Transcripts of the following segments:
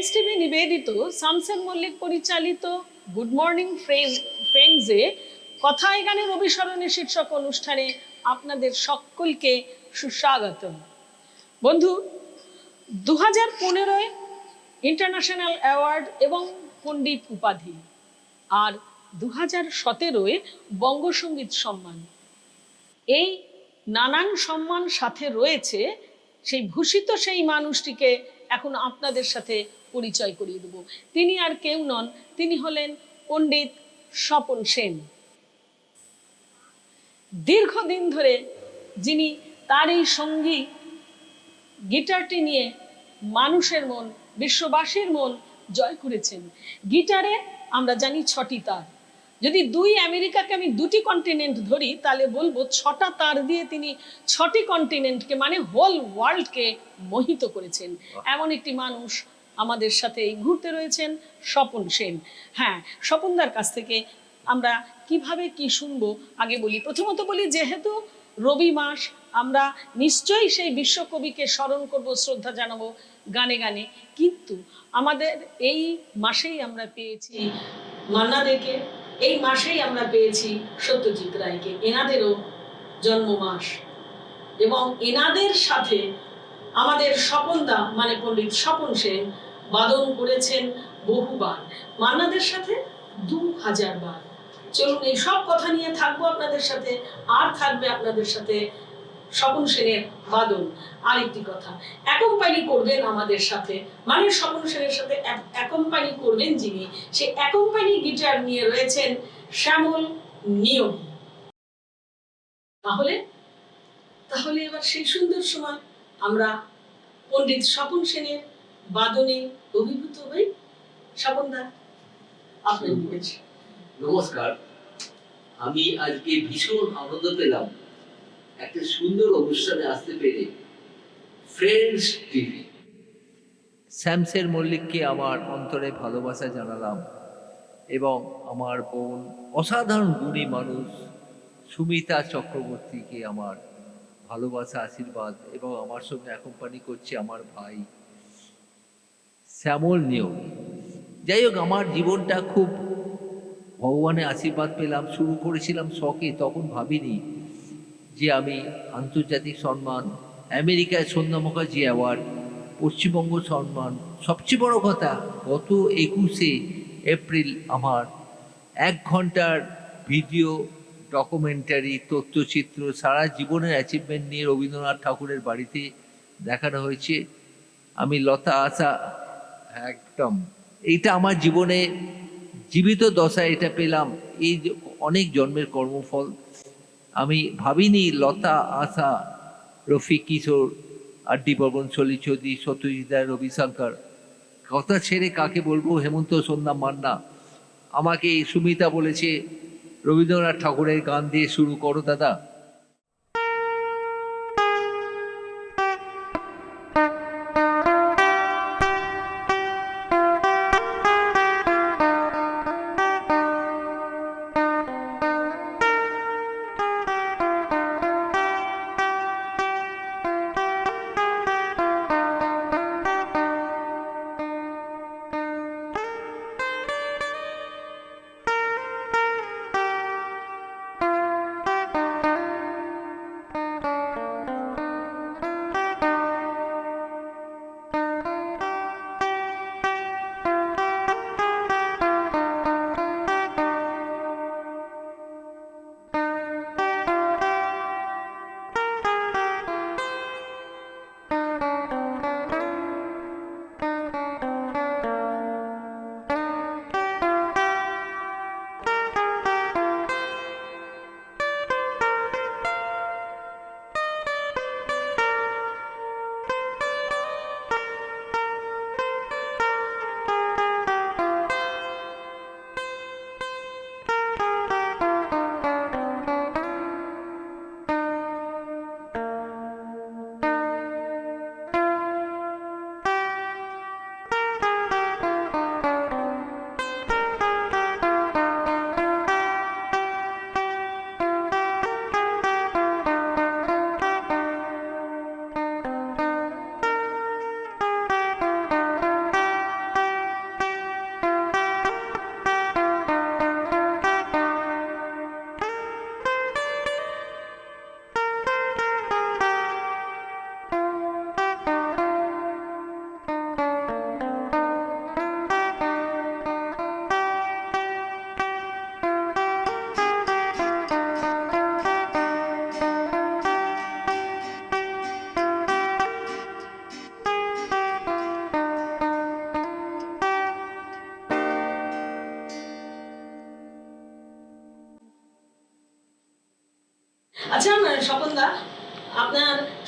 NS TV নিবেদিত শামসের মল্লিক পরিচালিত good morning ফ্রেন্ডসে কথায় গানের অভিসরণে শীর্ষক অনুষ্ঠানে আপনাদের সকলকে সুস্বাগতম। বন্ধু, 2015 ইন্টারন্যাশনাল অ্যাওয়ার্ড এবং পণ্ডিত উপাধি, আর 2017 বঙ্গসঙ্গীত সম্মান, এই নানান সম্মান সাথে রয়েছে। সেই ভূষিত সেই মানুষটিকে এখন আপনাদের সাথে পরিচয় করিয়ে দেব। তিনি আর কেউ নন, তিনি হলেন পণ্ডিত স্বপন সেন। দীর্ঘদিন ধরে যিনি তার এই সঙ্গী গিটারটি নিয়ে মানুষের মন, বিশ্ববাসীর মন জয় করেছেন। গিটারে আমরা জানি 6টি তার। যদি আমেরিকাকে আমি 2টি কন্টিনেন্ট ধরি, তাহলে বলবো 6টা তার দিয়ে তিনি 6টি কন্টিনেন্টকে, মানে হোল ওয়ার্ল্ডকে মোহিত করেছেন। এমন একটি মানুষ আমাদের সাথে ঘুরতে রয়েছেন, স্বপন সেন। হ্যাঁ, স্বপনদার কাছ থেকে আমরা কিভাবে কি শুনবো আগে বলি। প্রথমত বলি, যেহেতু রবি মাস, আমরা নিশ্চয়ই সেই বিশ্বকবিকে স্মরণ করব, শ্রদ্ধা জানাবো গানে গানে। কিন্তু আমাদের এই মাসেই আমরা পেয়েছি মান্না দেকে, এই মাসেই আমরা পেয়েছি সত্যজিৎ রায়কে, এনাদেরও জন্ম মাস। এবং এনাদের সাথে আমাদের স্বপনদা মানে পণ্ডিত স্বপন সেন বাদন করেছেন বহুবার, মান্নাদের সাথে 2000 বার। চলুন, এই সব কথা নিয়ে থাকবো আপনাদের সাথে, আর থাকবে আপনাদের সাথে স্বপন সেনের বাদন। আরেকটি কথা, অ্যাকম্পানি করবেন আমাদের সাথে, মানে স্বপন সেনের সাথে অ্যাকম্পানি করবেন যিনি, সে অ্যাকম্পানি গিটার নিয়ে রয়েছেন শ্যামল নিয়োগী। তাহলে এবার সেই সুন্দর সময় আমরা পণ্ডিত স্বপন সেনের বাদনে অভিভূত হই। স্বপনদা, আপনার দিকে নমস্কার। আমি আজকে ভীষণ আনন্দ পেলাম একটা সুন্দর অনুষ্ঠানে আসতে পেরে। ফ্রেন্ডস টিভি, শামসের মল্লিককে আমার অন্তরে ভালোবাসা জানালাম, এবং আমার বোন, অসাধারণ গুণী মানুষ সুমিতা চক্রবর্তীকে আমার ভালোবাসা, আশীর্বাদ, এবং আমার সঙ্গে অ্যাকম্পানি করছে আমার ভাই শ্যামল নিয়োগী। যাই হোক, আমার জীবনটা খুব ভগবানের আশীর্বাদ পেলাম। শুরু করেছিলাম শখে, তখন ভাবিনি যে আমি আন্তর্জাতিক সম্মান, আমেরিকায় সন্ধ্যা মুখার্জি অ্যাওয়ার্ড, পশ্চিমবঙ্গ সম্মান, সবচেয়ে বড় কথা, গত 21শে এপ্রিল আমার 1 ঘন্টার ভিডিও ডকুমেন্টারি তথ্যচিত্র সারা জীবনের অ্যাচিভমেন্ট নিয়ে রবীন্দ্রনাথ ঠাকুরের বাড়িতে দেখানো হয়েছে। আমি লতা আশা, একদম এইটা আমার জীবনে জীবিত দশায় এটা পেলাম, এই অনেক জন্মের কর্মফল। আমি ভাবিনি লতা, আশা, রফিক, কিশোর, আর.ডি. বর্মন, সলিল চৌধুরী, সত্যজিৎ রায়, রবিশঙ্কর, কথা ছেড়ে কাকে বলবো, হেমন্ত, সন্ধ্যা, মান্না। আমাকে সুমিতা বলেছে রবীন্দ্রনাথ ঠাকুরের গান দিয়ে শুরু করো দাদা।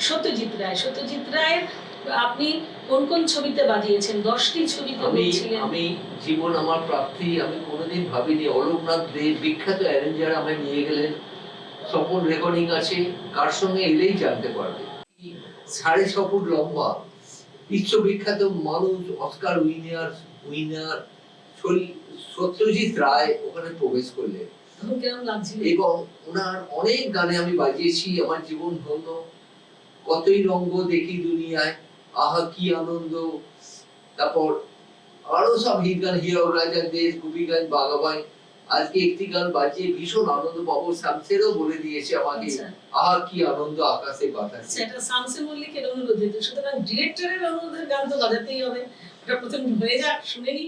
সত্যজিৎ রায়। সত্যজিৎ রায়ের আপনি কোন কোন ছবিতে বাজিয়েছেন? 10টি ছবিতে বলছিলেন। আমি জীবন আমার প্রাপ্তি, আমি কোনোদিন ভাবিনি অলোকনাথ দেব বিখ্যাত অ্যারেঞ্জার আমায় নিয়ে গেলেন, সফল রেকর্ডিং আছে, কার সঙ্গে এলেই জানতে পারবে। 6.5 ফুট লম্বা বিশ্ববিখ্যাত মানুষ, অস্কার উইনার সত্যজিৎ রায় ওখানে প্রবেশ করলেন তখন কেমন লাগছিল? এবং ওনার অনেক গানে আমি বাজিয়েছি। আমার জীবন ধন্য, কতই রঙ্গ দেখি দুনিয়ায়, আহা কি আনন্দ, তারপর আরো সব হিট গান, হীরক রাজার দেশ, গোপীগঞ্জ, বাঘাবাই। আজকে একটি গান বাজিয়ে ভীষণ আনন্দ পাবো, শামসেরও বলে দিয়েছে আমাকে, আচ্ছা। আহা কি আনন্দ আকাশে বাতাসে। সেটা শামসে মল্লিকের অনুরোধে, তো সুতরাং ডিরেক্টরের অনুরোধের গান তো বাজাতেই হবে। ওটা প্রথম হয়ে যাক, শুনে নি।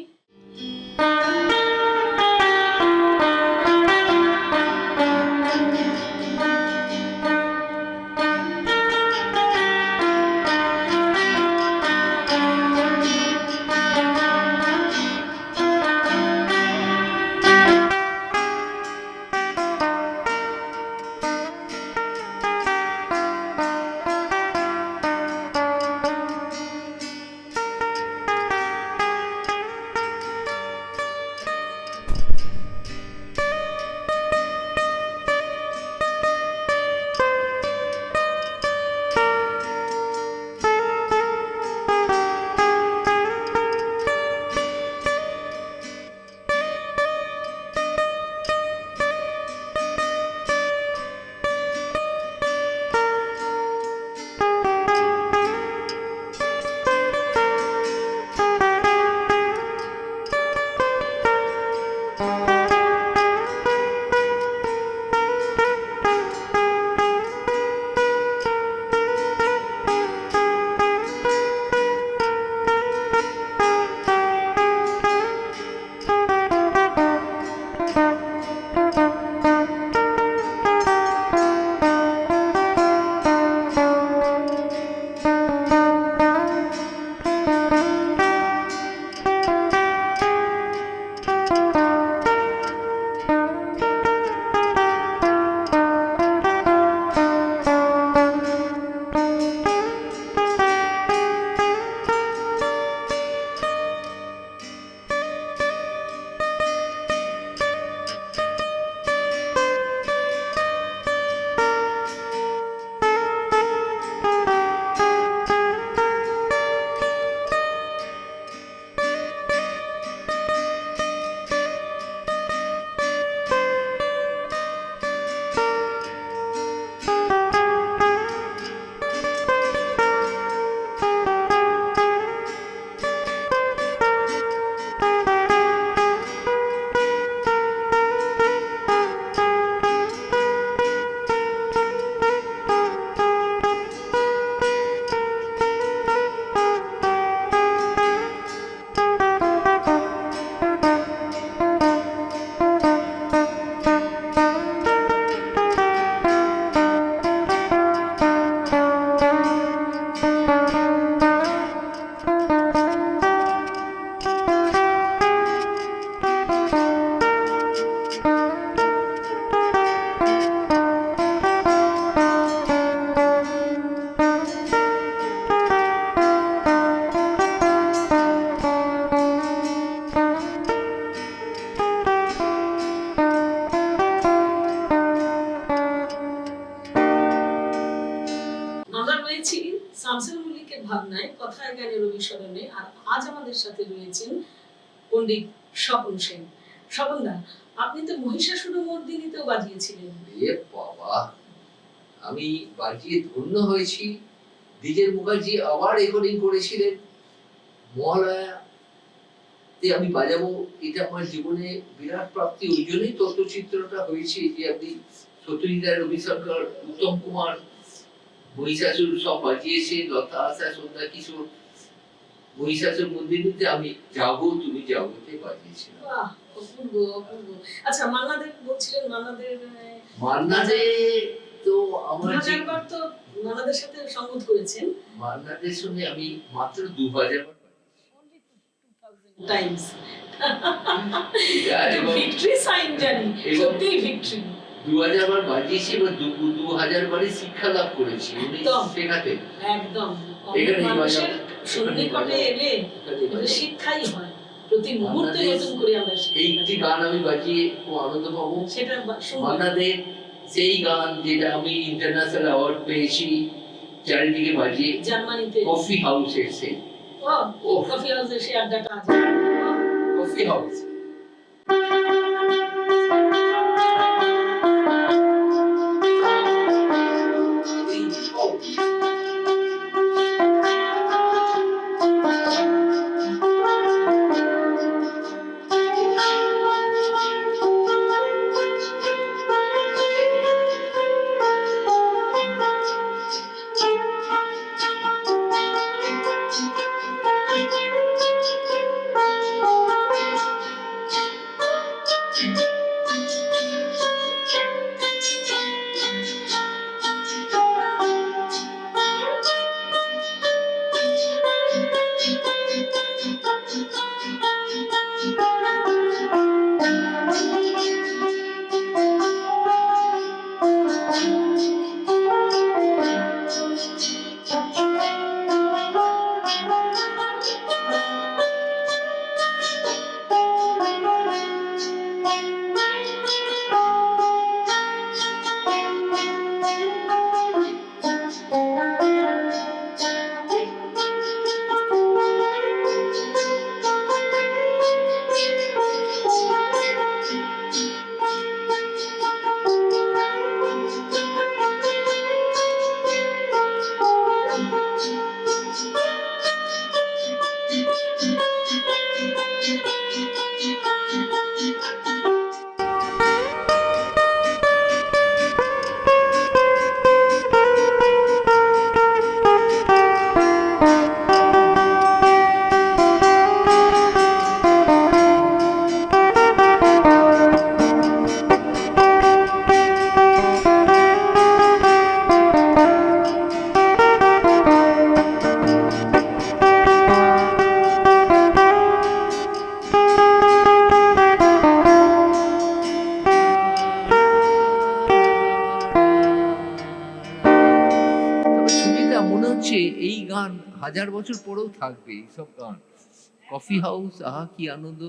শামসুল মল্লিকের ভাবনায় কথায় গানের অনুসরণে। আর আজ আমাদের সাথে রয়েছেন পণ্ডিত স্বপন সেন। স্বপনদা, আপনি তো মহিষাসুর মর্দিনীতেও বাজিয়েছিলেন। এ বাবা, আমি বাজিয়ে ধন্য হয়েছি। দ্বিজের মুখার্জি আবার রেকর্ডিং করেছিলেন মহালয়া তে আমি বাজাবো, এটা আমার জীবনে বিরাট প্রাপ্তি। ওই জন্যই তথ্যচিত্রটা হয়েছে যে আপনি সত্যজিৎ রায়, রবিশঙ্কর, উত্তম কুমার, মহিষাসুর সব বাজিয়েছে, লতা, আশা, সন্ধ্যা কিশোর। মহিষাসুর মন্দিরেতে আমি যাবো তুমি যাবোতে বাজিয়েছিলাম। বাহ, অপূর্ব অপূর্ব। আচ্ছা, মান্নাদের বলছিলেন, মান্নাদে তো আমার বার তো মান্নাদের সাথে সঙ্গত করেছেন। মান্নাদের সঙ্গে আমি মাত্র 2000 বার টাইমস। ভিক্টরি সাইন জানি, সত্যি ভিক্টরি। 2000 বার বাজিয়েছি বা 2000 বারই শিক্ষা লাভ করেছি উনি একদম। শেখাতে। একদম এখানে মানুষের এখানে সন্নিকটে এলে এখানে শিক্ষাই হয়, প্রতি মুহূর্তে আপনাদের নতুন করে আমরা এই শিখি। একটি গান আমি বাজিয়ে খুব আনন্দ পাবো। সেটা শুনবো। আপনাদের সেই গান যেটা আমি ইন্টারন্যাশনাল অ্যাওয়ার্ড পেয়েছি চারিদিকে বাজিয়ে, জার্মানিতে কফি হাউসের সেই ও কফি হাউসে সে আড্ডাটা আছে। Coffee house. এই গান 1000 বছর পরেও থাকবে, এইসব গান। কফি হাউস, আহা কি আনন্দ,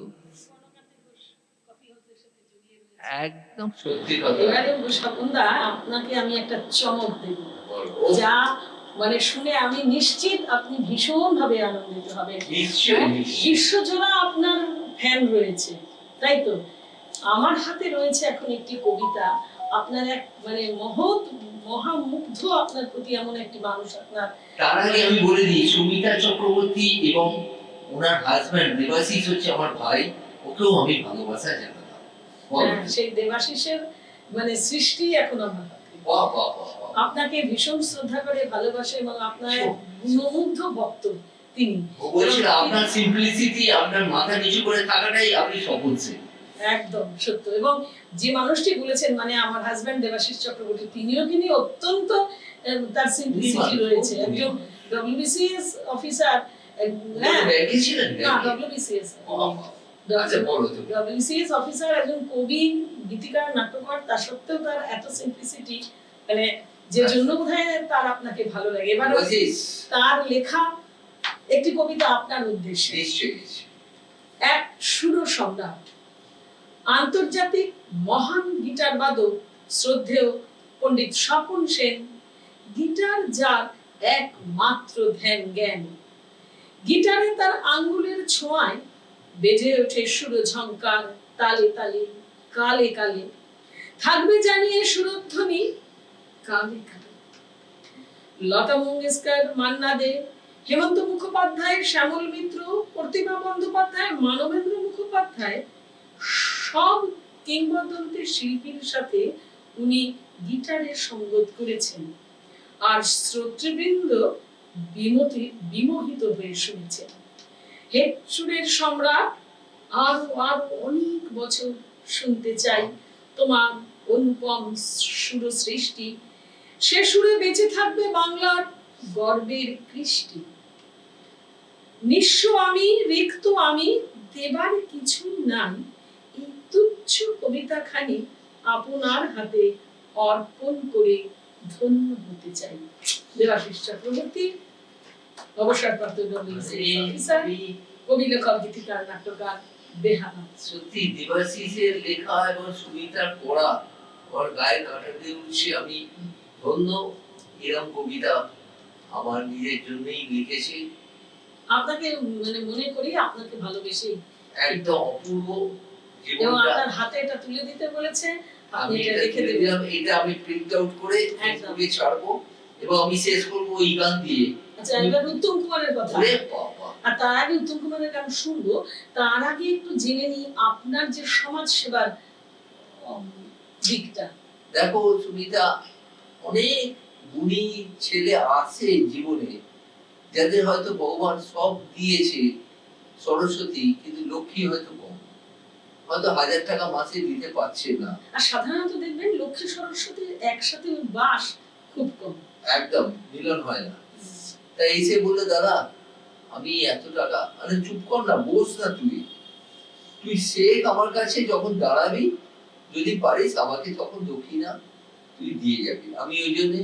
একদম সত্যি কথা। এবারে স্বপনদা আপনাকে আমি একটা চমক দেব, যা মানে শুনে আমি নিশ্চিত আপনি ভীষণ ভাবে আনন্দিত হবেন। বিশ্বজোড়া আপনার ফ্যান রয়েছে, তাই তো? আমার হাতে রয়েছে এখন একটি কবিতা, আপনার এক মানে মহৎ মহামুগ্ধ আপনার প্রতি এমন একটি মানুষ আপনার। তার আগে আমি বলে দিই, সুমিতা চক্রবর্তী এবং ওনার হাজবেন্ড দেবাশিস হচ্ছে আমার ভাই, ওকেও আমি ভালোবাসা জানালাম। সেই দেবাশিসের মানে সৃষ্টি এখন আমার হাতে। বাহ বাহ বাহ। আপনাকে ভীষণ শ্রদ্ধা করে ভালোবাসে এবং আপনার গুণমুগ্ধ ভক্ত তিনি। বলছিল আপনার সিম্পলিসিটি, আপনার মাথা নিচু করে থাকাটাই আপনি সফল ছিলেন। একদম সত্য। এবং যে মানুষটি বলেছেন মানে আমার হাজবেন্ড দেবাশিস চক্রবর্তী, তিনিও কিন্তু অত্যন্ত তার সিম্পলিসিটি রয়েছে। একজন WBCS officer, WBCS WBCS officer, একজন কবি, গীতিকার, নাট্যকার, তা সত্ত্বেও তার এত সিম্পলিসিটি, মানে যে জন্য বোধহয় তার আপনাকে ভালো লাগে। এবার তার লেখা একটি কবিতা আপনার উদ্দেশ্যে। এক সুর সম্রাট, আন্তর্জাতিক মহান গিটার বাদক শ্রদ্ধেয় পণ্ডিত স্বপন সেন, গিটার যার একমাত্র ধ্যান জ্ঞান, গিটারে তার আঙ্গুলের ছোঁয়ায় বেজে ওঠে সুর ঝংকার, তালে তালে কালে কালে, থাকবে জানিয়ে সুরধ্বনি কালে কালে। লতা মঙ্গেশকর, মান্না দে, হেমন্ত মুখোপাধ্যায়, শ্যামল মিত্র, প্রতিমা বন্দ্যোপাধ্যায়, মানবেন্দ্র মুখোপাধ্যায়, সব কিংবদন্তি শিল্পীর সাথে উনি গিটারের সঙ্গত করেছেন, আর শ্রোতৃবৃন্দ বিমোহিত হয়ে শুনেছেন। হে সুরের সম্রাট, আরো আরো অনেক বছর শুনতে চাই তোমার অনুপম সুর সৃষ্টি, সে সুরে বেঁচে থাকবে বাংলার গর্বের কৃষ্টি। নিঃস্ব আমি, রিক্ত আমি, দেবার কিছুই নাই, এই তুচ্ছ কবিতা খানি আপনার হাতে অর্পণ করে ধন্য হতে চাই। দেবাশিস চক্রবর্তী, অবসরপ্রাপ্ত অফিসার, কবি, লেখক, গীতিকার, নাট্যকার, বেহালা। সত্যি দেবাশিসের লেখা এবং সুমিতার পড়া ওর গায়ে কাঁটা দিয়ে উঠছে। আমি ধন্য, এরকম কবিতা আমার নিজের জন্যই লিখেছি। আপনাকে মানে মনে করি আপনাকে ভালোবেসে একদম অপূর্ব এবং জীবনটা। আপনার হাতে এটা তুলে দিতে বলেছে, আপনি আমি এটা এটা রেখে তুলে দেবেন। দিলাম, এটা আমি প্রিন্ট আউট করে ফেসবুকে ছাড়বো এবং আমি শেষ করবো এই গান দিয়ে। আচ্ছা, এবার উত্তম কুমারের কথা। ওরে বাবা! আর তার আগে উত্তম কুমারের গান শুনবো, তার আগে একটু জেনে নিই আপনার যে সমাজ সেবার দিকটা। দেখো সুমিতা, অনেক গুণী ছেলে আছে জীবনে, যাদের হয়তো ভগবান সব দিয়েছে সরস্বতী, কিন্তু লক্ষ্মী হয়তো কম, হয়তো 1000 টাকা মাসে দিতে পারছে না। আর সাধারণত দেখবেন লক্ষ্মী সরস্বতীর একসাথে বাস খুব কম, একদম মিলন হয় না। তাই এসে বলে, দাদা আমি এত টাকা, আরে চুপ কর না, বস না, তুই শেখ আমার কাছে, যখন দাঁড়াবি যদি পারিস আমাকে তখন দক্ষিণা তুই দিয়ে যাবি। আমি ওই জন্য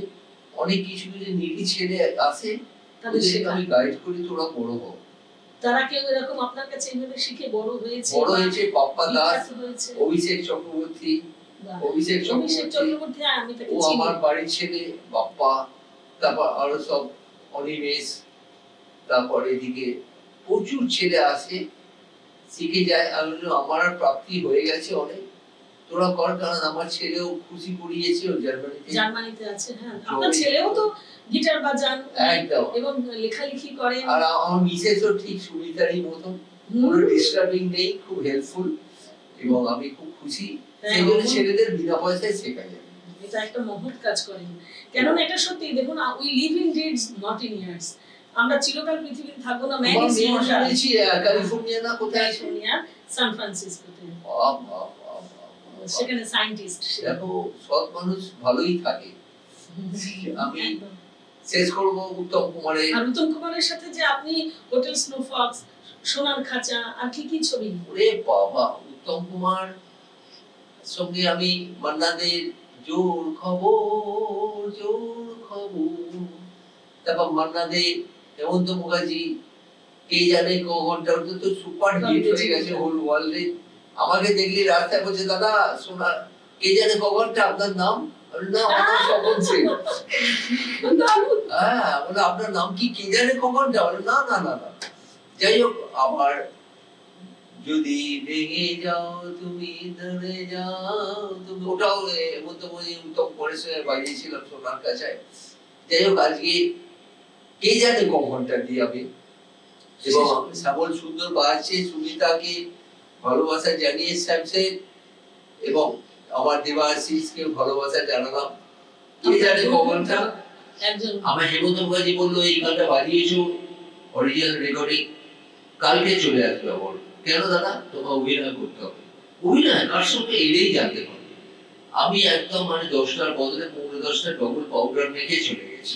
অনেক কিছু কিছু নিডি ছেলে আছে তাদেরকে আমি গাইড করি, তোরা বড় হ। তারা কেউ এরকম আপনার কাছে এইভাবে শিখে বড় হয়েছে? পাপ্পা দাস, অভিষেক চক্রবর্তী। অভিষেক চক্রবর্তী আমি তাকে ও চিনি। আমার বাড়ির ছেলে, বাপ্পা, তারপর আরো সব অনিমেষ, তারপর এদিকে প্রচুর ছেলে আসে, শিখে যায়। আমি বললাম, আমার আর প্রাপ্তি হয়ে গেছে অনেক, তোরা কর। কারণ আমার ছেলেও খুশি করিয়েছে, ও জার্মানিতে আছে। হ্যাঁ, আপনার ছেলেও তো গিটার বাজান একদম এবং লেখালেখি করেন। আর আমার মিসেসও ঠিক সুমিতারই মতন, কোনো ডিস্টার্বিং নেই, খুব হেল্পফুল, এবং আমি খুব খুশি। সেগুলো ছেলেদের বিনা পয়সায় শেখা যায়। এটা একটা মহৎ কাজ করেন, কেননা এটা সত্যি। দেখুন, we live in deeds not in years. আমরা চিরকাল পৃথিবীতে থাকবো না। Man is immortal. ক্যালিফোর্নিয়া না, কোথায়? ক্যালিফোর্নিয়া, সান ফ্রান্সিসকোতে। সেখানে সায়েন্টিস্ট। দেখো, সৎ মানুষ ভালোই থাকে। আমি শেষ করব উত্তম কুমারের। আর উত্তম কুমারের সাথে যে আপনি হোটেল স্নোফক্স, সোনার খাঁচা, আর কি কি ছবি। ওরে বাবা, উত্তম কুমার সঙ্গে আমি মান্নাদের জোর খবর, তারপর মান্নাদের, হেমন্ত মুখার্জি, কে জানে ক ঘন্টা, তো সুপার হিট হয়ে গেছে হোল ওয়ার্ল্ডে। আমাকে দেখলি রাস্তায় বলছে, দাদা সোনার কে জানে ক ঘন্টা, আপনার নাম? না, আমার স্বপন সেন। হ্যাঁ, বলে আপনার নাম কি কে জানে ক ঘন্টা? না না না না। যাই হোক, আবার যদি ভেঙে যাও তুমি ধরে যাও তুমি, ওটাও মধ্যমণি উত্তম কুমারের সঙ্গে বাজিয়েছিলাম সোনার কাছায়। যাই হোক, আজকে কে জানে ক ঘন্টা দিয়ে আমি, এবং শ্যামল সুন্দর বাজছে, সুমিতাকে ভালোবাসা জানিয়ে শ্যামসেন, এবং আমার দেবাশিসকে ভালোবাসা জানালাম। কে জানে ক ঘন্টা। আমার হেমন্ত মুখার্জি বললো, এই গানটা বাজিয়েছো, অরিজিনাল রেকর্ডিং কালকে চলে আসবে। আমার, কেন দাদা? তোমার অভিনয় করতে হবে। অভিনয় কার সঙ্গে এলেই জানতে পারবে। আমি একদম মানে 10টার বদলে 10:15 ডবল পাউডার মেখে চলে গেছি।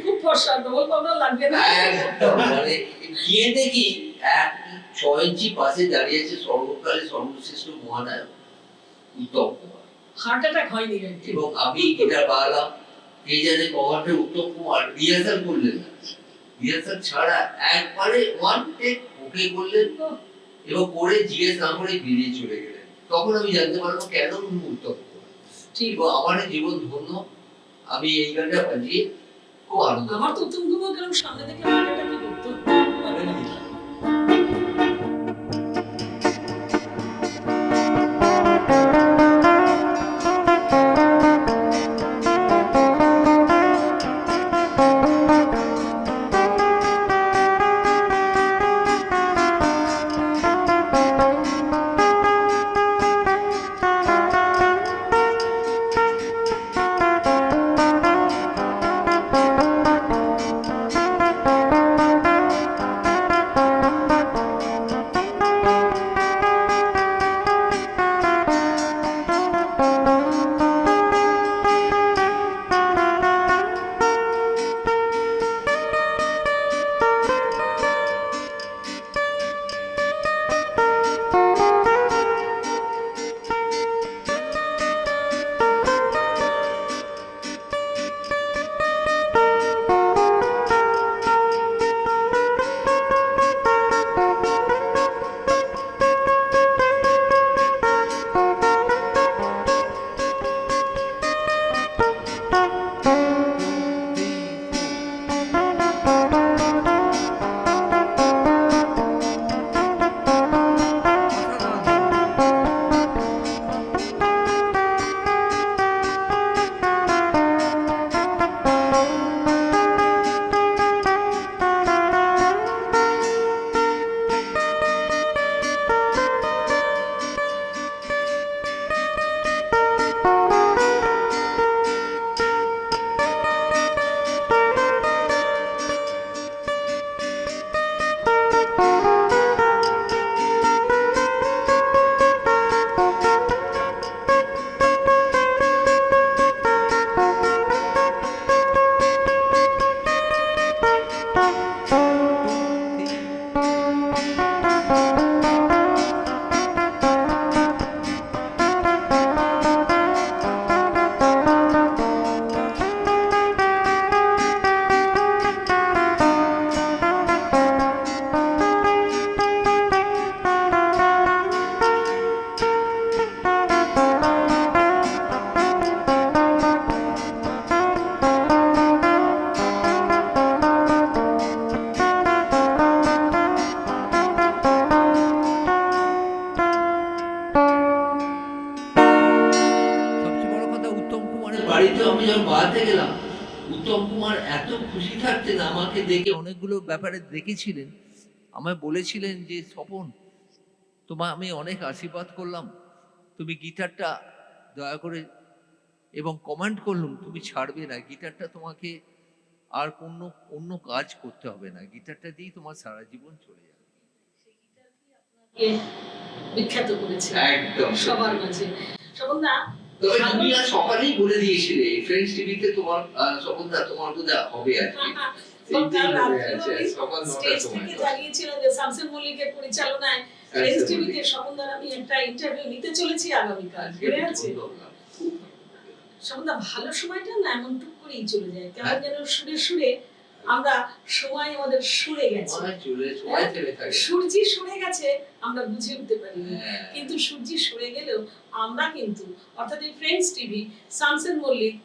খুব ফর্সা, ডবল পাউডার লাগবে না। একদম মানে গিয়ে দেখি 6 ইঞ্চি পাশে দাঁড়িয়ে আছে সর্বকালে সর্বশ্রেষ্ঠ মহানায়ক উত্তম কুমার। হার্ট অ্যাটাক হয়নি। এবং আমি গিটার বাজালাম, কে জানে ক ঘন্টা। উত্তম কুমার রিহার্সাল করলেন না, রিহার্সাল ছাড়া একবারে ওয়ান টেক ওকে করলেন, এবং করে জিজ্ঞেস না করে বেরিয়ে চলে গেলেন। তখন আমি জানতে পারবো কেন উত্তম কুমার। ঠিক, আমার জীবন ধন্য। আমি এই গানটা বাজিয়ে খুব আনন্দ। আমার তো উত্তম কুমার কারণ সামনে থেকে হার্ট অ্যাটাক করতো। এত খুশি থাকতেন আমাকে দেখে, অনেকগুলো ব্যাপারে দেখেছিলেন, আমায় বলেছিলেন যে স্বপন তোমায় আমি অনেক আশীর্বাদ করলাম, তুমি গিটারটা দয়া করে, এবং কমেন্ট করলাম তুমি ছাড়বে না গিটারটা, তোমাকে আর অন্য কাজ করতে হবে না, গিটারটা দিয়েই তোমার সারা জীবন চলে যাবে। কে বিখ্যাত করেছে একদম সবার মাঝে। স্বপনদা, তবে তুমি আজ সকালেই বলে দিয়েছিলে ফ্রেন্ডস টিভিতে তোমার স্বপনদা তোমার বোধহয় হবে আজকে, কাল রাত্রেও আমি স্টেজ থেকে জানিয়েছিলাম যে শামসুল মল্লিকের পরিচালনায় ফ্রেন্ডস টিভিতে স্বপনদার আমি একটা ইন্টারভিউ নিতে চলেছি আগামীকাল, মনে আছে? স্বপনদা, ভালো সময়টা না এমন টুক করেই চলে যায়, কেমন যেন সুরে সুরে আমরা সময় আমাদের সুরে গেছে, সূর্যি সরে গেছে আমরা বুঝে উঠতে পারিনি, কিন্তু সূর্যি সরে গেলেও আমরা কিন্তু, অর্থাৎ এই friends TV, Shamsul Mallick,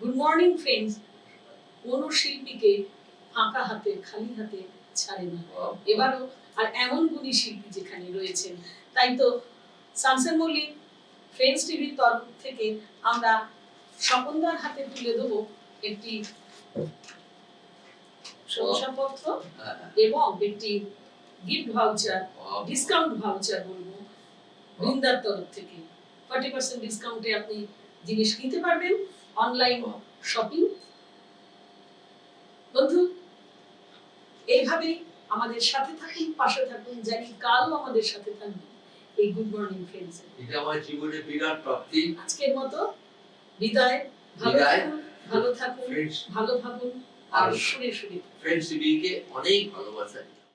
good morning friends, কোন শিল্পীকে ফাঁকা হাতে খালি হাতে ছাড়ে না এবারও, আর এমন গুণী শিল্পী যেখানে রয়েছেন, তাই তো শামসুল মল্লিক ফ্রেন্ডস টিভির তরফ থেকে আমরা স্বপনদার হাতে তুলে দেবো একটি শংসাপত্র এবং একটি গিফট ভাউচার, ডিসকাউন্ট ভাউচার বলবো বৃন্দার তরফ থেকে। 40% ডিসকাউন্টে আপনি জিনিস কিনতে পারবেন, অনলাইন শপিং। বন্ধু, এইভাবেই আমাদের সাথে থাকুন, পাশে থাকুন, জানি কালও আমাদের সাথে থাকবেন এই গুড মর্নিং ফ্রেন্ডস। এটা আমার জীবনে বিরাট প্রাপ্তি। আজকের মতো বিদায়, ভালো থাকুন, ভালো ভাবুন, আর সুরে সুরে ফ্রেন্ডস টিভিকে অনেক ভালোবাসা।